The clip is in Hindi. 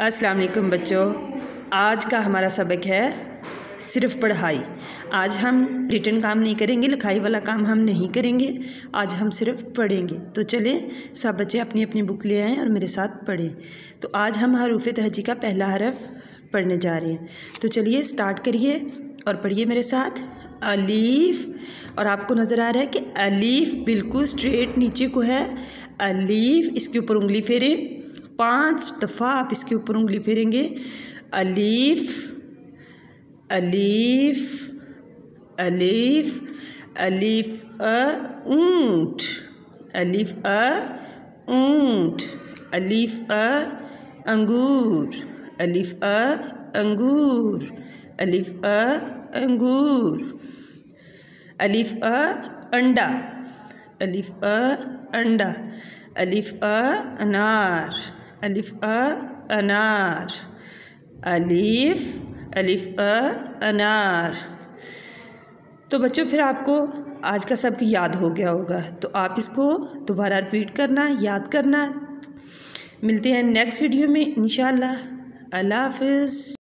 अस्सलाम वालेकुम बच्चों, आज का हमारा सबक है सिर्फ पढ़ाई। आज हम रिटन काम नहीं करेंगे, लिखाई वाला काम हम नहीं करेंगे। आज हम सिर्फ पढ़ेंगे। तो चलें सब बच्चे अपनी अपनी बुक ले आएँ और मेरे साथ पढ़ें। तो आज हम हरूफ तहजी का पहला हरफ पढ़ने जा रहे हैं। तो चलिए स्टार्ट करिए और पढ़िए मेरे साथ। अलीफ, और आपको नज़र आ रहा है कि अलीफ बिल्कुल स्ट्रेट नीचे को है। अलीफ, इसके ऊपर उंगली फेरें 5 दफ़ा, आप इसके ऊपर उंगली फेरेंगे। अलीफ अलीफ अलीफ अलीफ ऊंट, अलीफ ऊंट, अलीफ अंगूर, अलीफ अंगूर, अलीफ अंगूर, अलीफ अंडा, अलीफ अंडा, अलीफ अनार, अलीफ अनार, अलीफ अनार। तो बच्चों फिर आपको आज का सबक याद हो गया होगा, तो आप इसको दोबारा रिपीट करना, याद करना। मिलते हैं नेक्स्ट वीडियो में इंशाअल्लाह। अल्लाह हाफ़िज़।